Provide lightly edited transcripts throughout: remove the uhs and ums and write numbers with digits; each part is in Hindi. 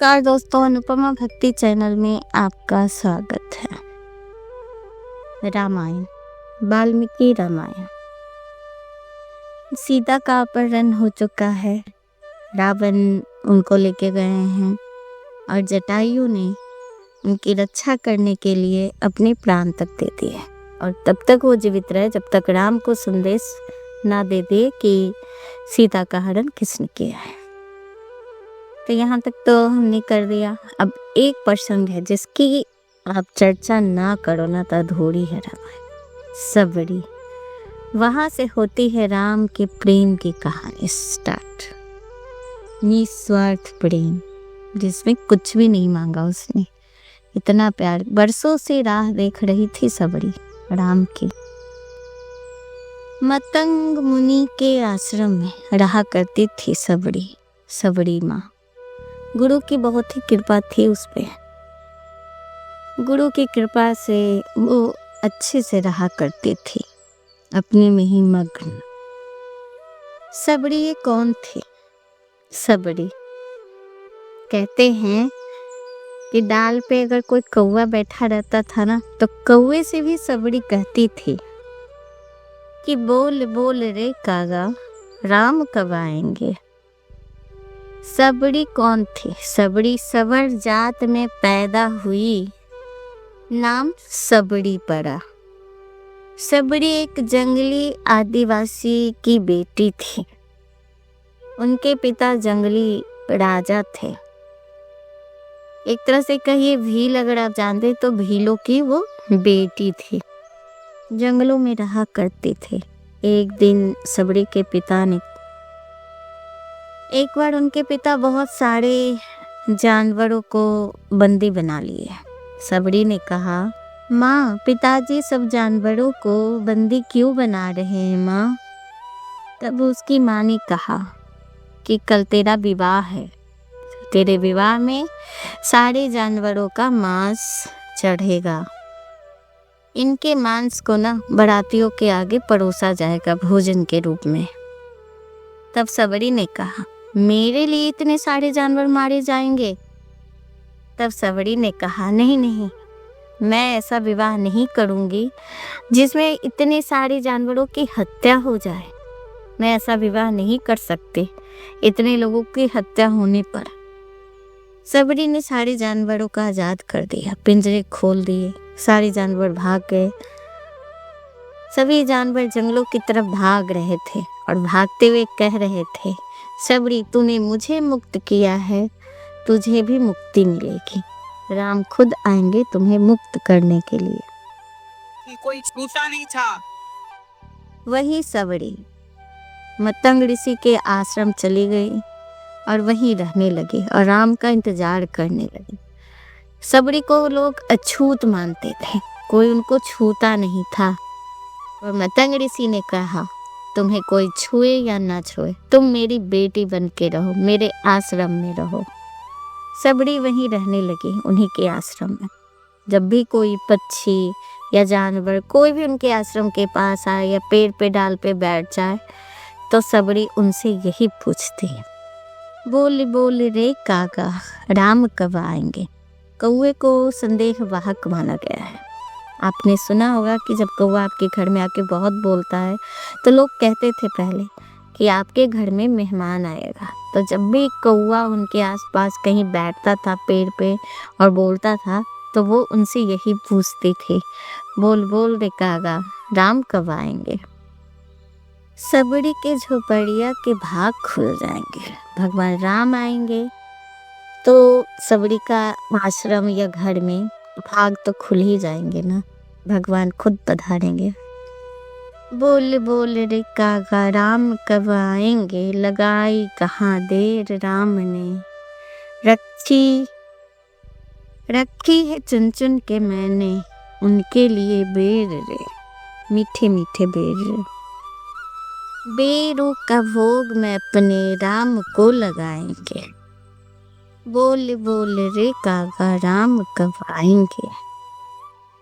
नमस्कार दोस्तों, अनुपमा भक्ति चैनल में आपका स्वागत है। रामायण, वाल्मीकि रामायण। सीता का अपहरण हो चुका है। रावण उनको लेके गए हैं और जटायु ने उनकी रक्षा करने के लिए अपने प्राण तक दे दिए और तब तक वो जीवित रहे जब तक राम को संदेश ना दे दे कि सीता का हरण किसने किया है। तो यहाँ तक तो हमने कर दिया। अब एक प्रसंग है जिसकी आप चर्चा ना करो ना तो अधूरी है रामायण। सबरी, वहां से होती है राम के प्रेम की कहानी स्टार्ट। निस्वार्थ प्रेम जिसमें कुछ भी नहीं मांगा उसने, इतना प्यार। बरसों से राह देख रही थी सबरी राम की। मतंग मुनि के आश्रम में रहा करती थी सबरी माँ। गुरु की बहुत ही कृपा थी उस पे। गुरु की कृपा से वो अच्छे से रहा करती थी, अपने में ही मग्न। सबरी ये कौन थी? सबरी कहते हैं कि डाल पे अगर कोई कौवा बैठा रहता था ना, तो कौवे से भी सबरी कहती थी कि बोल बोल रे कागा, राम कब आएंगे। सबरी कौन थी? सबरी सवर जात में पैदा हुई, नाम सबरी पड़ा। सबरी एक जंगली आदिवासी की बेटी थी। उनके पिता जंगली राजा थे। एक तरह से कहिए भील, अगर आप जानते तो भीलों की वो बेटी थी। जंगलों में रहा करते थे। एक दिन सबरी के पिता ने एक बार उनके पिता बहुत सारे जानवरों को बंदी बना लिए। सबरी ने कहा, माँ पिताजी सब जानवरों को बंदी क्यों बना रहे हैं माँ? तब उसकी माँ ने कहा कि कल तेरा विवाह है, तेरे विवाह में सारे जानवरों का मांस चढ़ेगा। इनके मांस को ना बारातियों के आगे परोसा जाएगा भोजन के रूप में। तब सबरी ने कहा, मेरे लिए इतने सारे जानवर मारे जाएंगे? तब सबरी ने कहा, नहीं, मैं ऐसा विवाह नहीं करूंगी जिसमें इतने सारे जानवरों की हत्या हो जाए। मैं ऐसा विवाह नहीं कर सकती इतने लोगों की हत्या होने पर। सबरी ने सारे जानवरों का आजाद कर दिया, पिंजरे खोल दिए, सारे जानवर भाग गए। सभी जानवर जंगलों की तरफ भाग रहे थे और भागते हुए कह रहे थे, सबरी तूने मुझे मुक्त किया है, तुझे भी मुक्ति मिलेगी। राम खुद आएंगे तुम्हें मुक्त करने के लिए। कोई छूटा नहीं था। वही सबरी मतंग ऋषि के आश्रम चली गई और वहीं रहने लगी और राम का इंतजार करने लगी। सबरी को लोग अछूत मानते थे, कोई उनको छूता नहीं था। और मतंग ऋषि ने कहा, तुम्हें कोई छुए या ना छुए, तुम मेरी बेटी बन के रहो, मेरे आश्रम में रहो। सबरी वहीं रहने लगी उन्हीं के आश्रम में। जब भी कोई पक्षी या जानवर कोई भी उनके आश्रम के पास आए या पेड़ पे डाल पे बैठ जाए तो सबरी उनसे यही पूछती है, बोल बोल रे काका, राम कब आएंगे। कौवे को संदेह वाहक माना गया है। आपने सुना होगा कि जब कौवा आपके घर में आके बहुत बोलता है तो लोग कहते थे पहले कि आपके घर में मेहमान आएगा। तो जब भी कौवा उनके आसपास कहीं बैठता था पेड़ पे और बोलता था तो वो उनसे यही पूछती थी, बोल बोल रे कागा, राम कब आएंगे। सबरी के झोपड़िया के भाग खुल जाएंगे, भगवान राम आएंगे तो सबरी का आश्रम या घर में भाग तो खुल ही जाएंगे ना, भगवान खुद पधारेंगे। बोल बोल रे कागा, राम कब आएंगे, लगाई कहाँ देर राम ने, रखी है चुन चुन के मैंने, उनके लिए बेर रे, मीठे मीठे बेर रे। बेरों का भोग मैं अपने राम को लगाएंगे। बोल बोल रे कागा, राम कब आएंगे।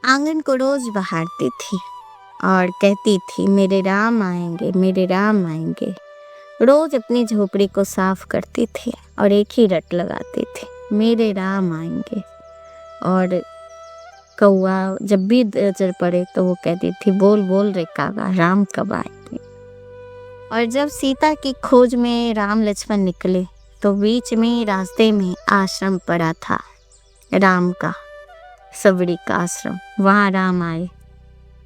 आंगन को रोज बहारती थी और कहती थी, मेरे राम आएंगे, मेरे राम आएंगे। रोज अपनी झोपड़ी को साफ करती थी और एक ही रट लगाती थी, मेरे राम आएंगे। और कौआ जब भी नजर पड़े तो वो कहती थी, बोल बोल रे कागा, राम कब आएंगे। और जब सीता की खोज में राम लक्ष्मण निकले तो बीच में रास्ते में आश्रम पड़ा था राम का, सबरी का आश्रम। वहाँ राम आए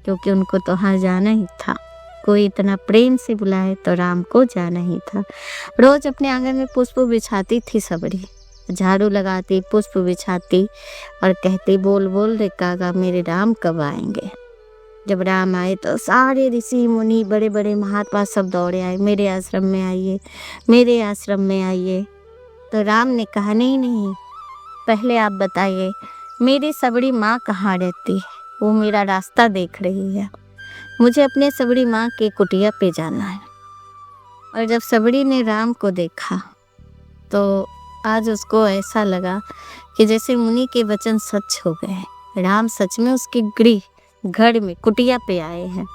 क्योंकि उनको तो वहाँ जाना ही था। कोई इतना प्रेम से बुलाए तो राम को जाना ही था। रोज अपने आंगन में पुष्प बिछाती थी सबरी, झाड़ू लगाती, पुष्प बिछाती और कहती, बोल बोल रे कागा, मेरे राम कब आएंगे। जब राम आए तो सारे ऋषि मुनि, बड़े बड़े महात्मा सब दौड़े आए, मेरे आश्रम में आइए, मेरे आश्रम में आइए। तो राम ने कहा, नहीं नहीं, पहले आप बताइए मेरी सबरी माँ कहाँ रहती है, वो मेरा रास्ता देख रही है, मुझे अपने सबरी माँ के कुटिया पे जाना है। और जब सबरी ने राम को देखा तो आज उसको ऐसा लगा कि जैसे मुनि के वचन सच हो गए। राम सच में उसके गृह घर में कुटिया पे आए हैं।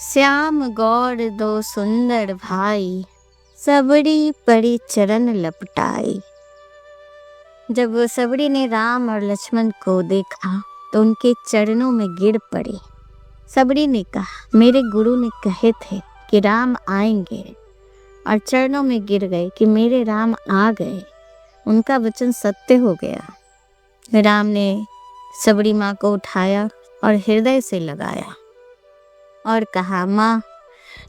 श्याम गौर दो सुंदर भाई, सबरी पड़ी चरण लपटाई। जब सबरी ने राम और लक्ष्मण को देखा तो उनके चरणों में गिर पड़ी। सबरी ने कहा, मेरे गुरु ने कहे थे कि राम आएंगे, और चरणों में गिर गए कि मेरे राम आ गए, उनका वचन सत्य हो गया। राम ने सबरी माँ को उठाया और हृदय से लगाया और कहा, माँ,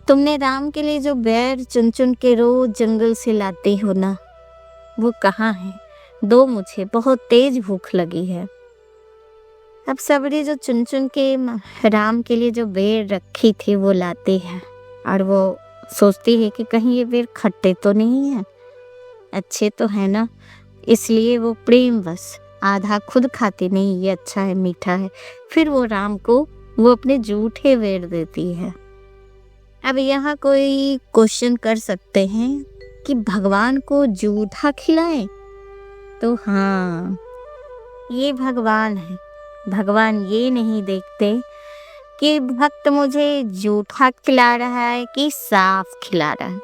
तुमने राम के लिए जो बैर चुन चुन के रोज जंगल से लाती हो ना, वो कहाँ है? दो, मुझे बहुत तेज भूख लगी है। अब सबरी जो चुन चुन के राम के लिए जो बेर रखी थी वो लाती है, और वो सोचती है कि कहीं ये बेर खट्टे तो नहीं है, अच्छे तो है ना। इसलिए वो प्रेमवश आधा खुद खाती, नहीं ये अच्छा है, मीठा है, फिर वो राम को वो अपने जूठे बेर देती है। अब यहाँ कोई क्वेश्चन कर सकते हैं कि भगवान को जूठा खिलाएं? तो हाँ, ये भगवान है। भगवान ये नहीं देखते कि भक्त मुझे जूठा खिला रहा है कि साफ खिला रहा है।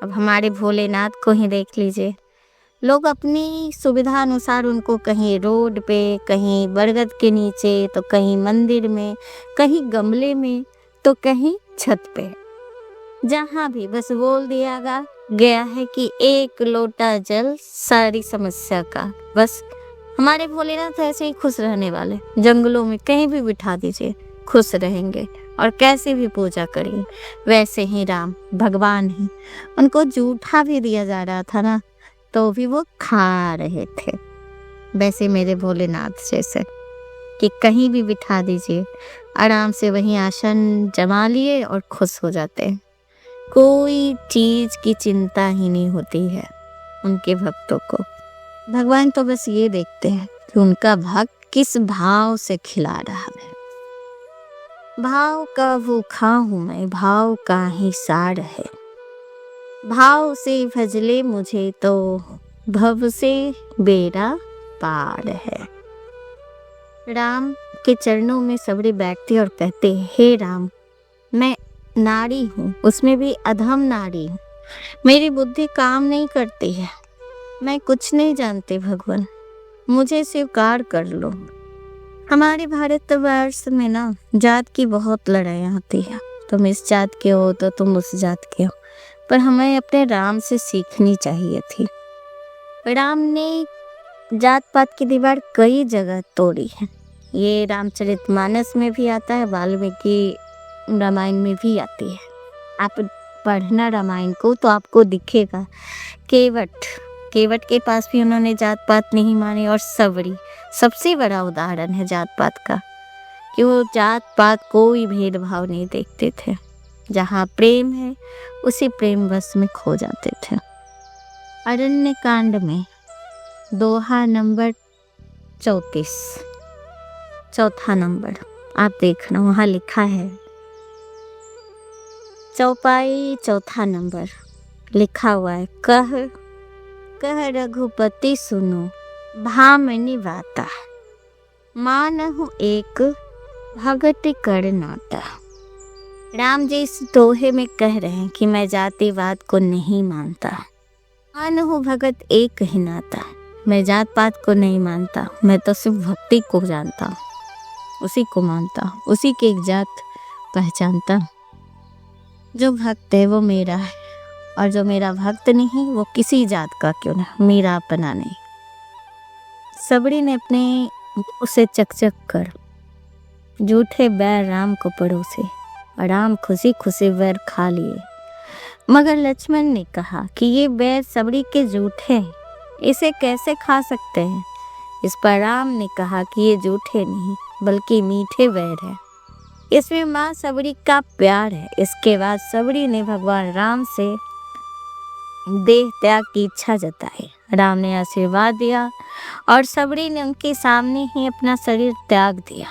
अब हमारे भोलेनाथ को ही देख लीजिए, लोग अपनी सुविधा अनुसार उनको कहीं रोड पे, कहीं बरगद के नीचे, तो कहीं मंदिर में, कहीं गमले में, तो कहीं छत पे, जहाँ भी बस बोल दिया गया है कि एक लोटा जल सारी समस्या का। बस हमारे भोलेनाथ ऐसे ही खुश रहने वाले, जंगलों में कहीं भी बिठा दीजिए खुश रहेंगे, और कैसे भी पूजा करेंगे। वैसे ही राम भगवान ही, उनको जूठा भी दिया जा रहा था ना, तो भी वो खा रहे थे। वैसे मेरे भोलेनाथ जैसे कि कहीं भी बिठा दीजिए, आराम से वहीं आसन जमा लिए और खुश हो जाते हैं। कोई चीज की चिंता ही नहीं होती है उनके भक्तों को। भगवान तो बस ये देखते हैं कि उनका भक्त किस भाव से खिला रहा है। भाव का भूखा हूँ मैं, भाव का ही सार है, भाव से भजले मुझे तो भव से बेड़ा पार है। राम के चरणों में सबरी बैठती और कहते, हे राम, मैं नारी हूँ, उसमें भी अधम नारी हूँ, मेरी बुद्धि काम नहीं करती है, मैं कुछ नहीं जानती भगवान, मुझे स्वीकार कर लो। हमारे भारतवर्ष में ना जात की बहुत लड़ाई होती है, तुम इस जात के हो तो तुम उस जात के हो, पर हमें अपने राम से सीखनी चाहिए थी। राम ने जात पात की दीवार कई जगह तोड़ी है। ये रामचरितमानस में भी आता है, वाल्मीकि रामायण में भी आती है। आप पढ़ना रामायण को तो आपको दिखेगा। केवट के पास भी उन्होंने जात पात नहीं मानी, और सबरी सबसे बड़ा उदाहरण है जात पात का, कि वो जात पात कोई भेदभाव नहीं देखते थे। जहाँ प्रेम है उसी प्रेम वश में खो जाते थे। अरण्य कांड में दोहा नंबर 34, चौथा नंबर आप देखना, वहाँ लिखा है, चौपाई चौथा नंबर लिखा हुआ है, कह रघुपति सुनो भामिनी वाता, मानहु एक भगत कर नाता। राम जी इस दोहे में कह रहे हैं कि मैं जातिवाद को नहीं मानता, मान हो भगत एक ही नाता, मैं जात पात को नहीं मानता, मैं तो सिर्फ भक्ति को जानता हूँ, उसी को मानता हूँ, उसी की एक जात पहचानता हूँ। जो भक्त है वो मेरा है, और जो मेरा भक्त नहीं वो किसी जात का क्यों ना, मेरा अपना नहीं। सबड़ी ने अपने मुंह से चकचक कर झूठे बैर राम को पड़ोसे, और राम खुशी खुशी बैर खा लिए। मगर लक्ष्मण ने कहा कि ये बैर सबड़ी के झूठे हैं, इसे कैसे खा सकते हैं। इस पर राम ने कहा कि ये झूठे नहीं बल्कि मीठे बैर है, इसमें माँ सबड़ी का प्यार है। इसके बाद सबड़ी ने भगवान राम से देह त्याग की इच्छा जताई। राम ने आशीर्वाद दिया और सबड़ी ने उनके सामने ही अपना शरीर त्याग दिया,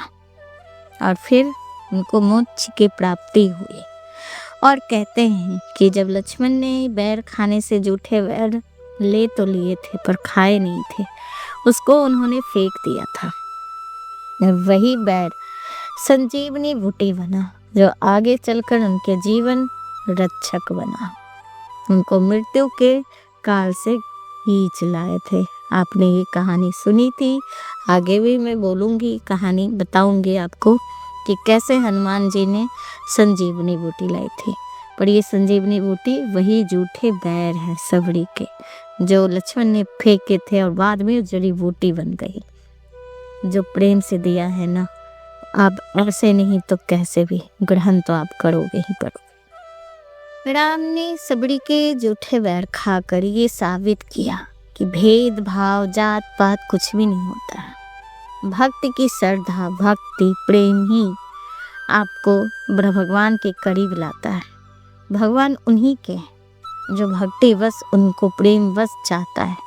और फिर उनको मोक्ष की प्राप्ति हुई। और कहते हैं कि जब लक्ष्मण ने बैर खाने से झूठे बैर ले तो लिए थे पर खाए नहीं थे, उसको उन्होंने फेंक दिया था। वही बैर संजीवनी बूटी बना, जो आगे चलकर उनके जीवन रक्षक बना, उनको मृत्यु के काल से खींच लाए थे। आपने ये कहानी सुनी थी, आगे भी मैं बोलूँगी, कहानी बताऊँगी आपको कि कैसे हनुमान जी ने संजीवनी बूटी लाई थी। पर ये संजीवनी बूटी वही झूठे बैर है सबड़ी के, जो लक्ष्मण ने फेंके थे और बाद में जड़ी बूटी बन गई। जो प्रेम से दिया है ना, आप ऐसे नहीं तो कैसे भी ग्रहण तो आप करोगे ही करोगे। राम ने सबड़ी के झूठे बैर खाकर ये साबित किया कि भेदभाव जात पात कुछ भी नहीं होता है। भक्ति की श्रद्धा, भक्ति प्रेम ही आपको भगवान के करीब लाता है। भगवान उन्हीं के जो भक्ति वश उनको प्रेम वश चाहता है।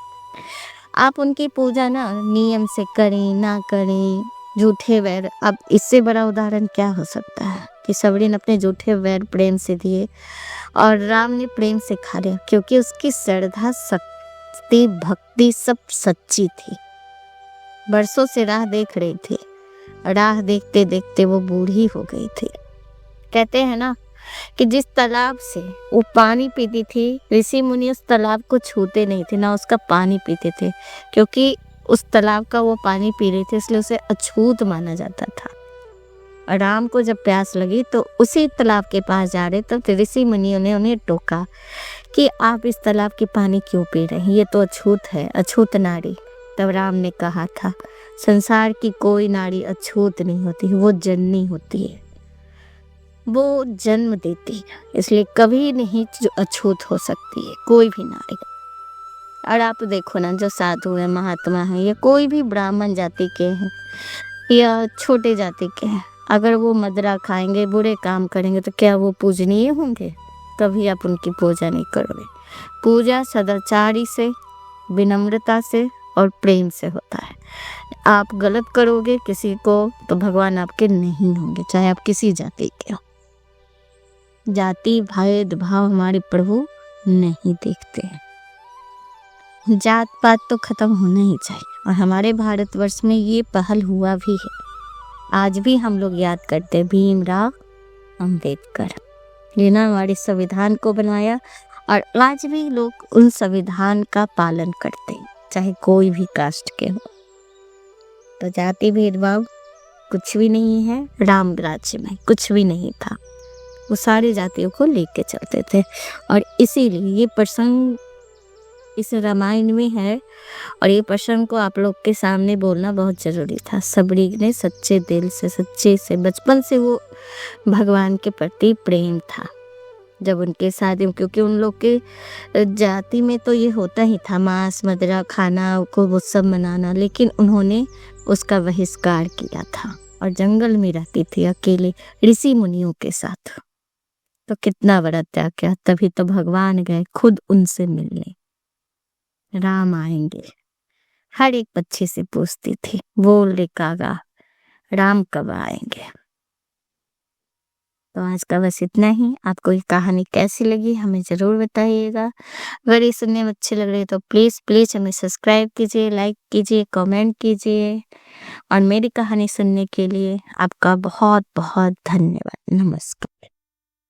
आप उनकी पूजा ना नियम से करें ना करें, झूठे वैर, अब इससे बड़ा उदाहरण क्या हो सकता है कि सबड़ी ने अपने झूठे वैर प्रेम से दिए और राम ने प्रेम से खा लिया, क्योंकि उसकी श्रद्धा शक्ति भक्ति सब सच्ची थी। बरसों से राह देख रही थी, राह देखते देखते वो बूढ़ी हो गई थी। कहते हैं ना कि जिस तालाब से वो पानी पीती थी, ऋषि मुनि उस तालाब को छूते नहीं थे, ना उसका पानी पीते थे, क्योंकि उस तालाब का वो पानी पी रहे थे, इसलिए उसे अछूत माना जाता था। राम को जब प्यास लगी तो उसी तालाब के पास जा रहे, तब ऋषि मुनियों ने उन्हें टोका कि आप इस तालाब के पानी क्यों पी रहे हैं, ये तो अछूत है, अछूत नारी। तब राम ने कहा था, संसार की कोई नारी अछूत नहीं होती, वो जननी होती है, वो जन्म देती है, इसलिए कभी नहीं जो अछूत हो सकती है कोई भी नारी। और आप देखो ना, जो साधु है, महात्मा है, या कोई भी ब्राह्मण जाति के हैं या छोटे जाति के हैं, अगर वो मदिरा खाएंगे, बुरे काम करेंगे, तो क्या वो पूजनीय होंगे? कभी आप उनकी पूजा नहीं करोगे। पूजा सदाचारी से, विनम्रता से और प्रेम से होता है। आप गलत करोगे किसी को तो भगवान आपके नहीं होंगे, चाहे आप किसी जाति के हो। जाति भेदभाव हमारे प्रभु नहीं देखते हैं। जात पात तो खत्म होना ही चाहिए, और हमारे भारतवर्ष में ये पहल हुआ भी है। आज भी हम लोग याद करते हैं भीमराव अंबेडकर, जिन्होंने हमारे संविधान को बनाया, और आज भी लोग उन संविधान का पालन करते हैं, चाहे कोई भी कास्ट के हो। तो जाति भेदभाव कुछ भी नहीं है, राम राज्य में कुछ भी नहीं था। वो सारी जातियों को लेके चलते थे, और इसीलिए ये प्रसंग इस रामायण में है, और ये प्रसंग को आप लोग के सामने बोलना बहुत ज़रूरी था। सबड़ी ने सच्चे दिल से, सच्चे से, बचपन से वो भगवान के प्रति प्रेम था। जब उनके शादी, क्योंकि उन लोग के जाति में तो ये होता ही था, मांस मदिरा खाना को वो सब मनाना, लेकिन उन्होंने उसका बहिष्कार किया था और जंगल में रहती थी अकेले ऋषि मुनियों के साथ। तो कितना बड़ा त्याग किया, तभी तो भगवान गए खुद उनसे मिलने। राम आएंगे, हर एक बच्चे से पूछती थी, बोल रे कागा राम कब आएंगे। तो आज का बस इतना ही। आपको ये कहानी कैसी लगी हमें ज़रूर बताइएगा। अगर ये सुनने में अच्छे लग रहे तो प्लीज़ हमें सब्सक्राइब कीजिए, लाइक कीजिए, कमेंट कीजिए, और मेरी कहानी सुनने के लिए आपका बहुत बहुत धन्यवाद। नमस्कार।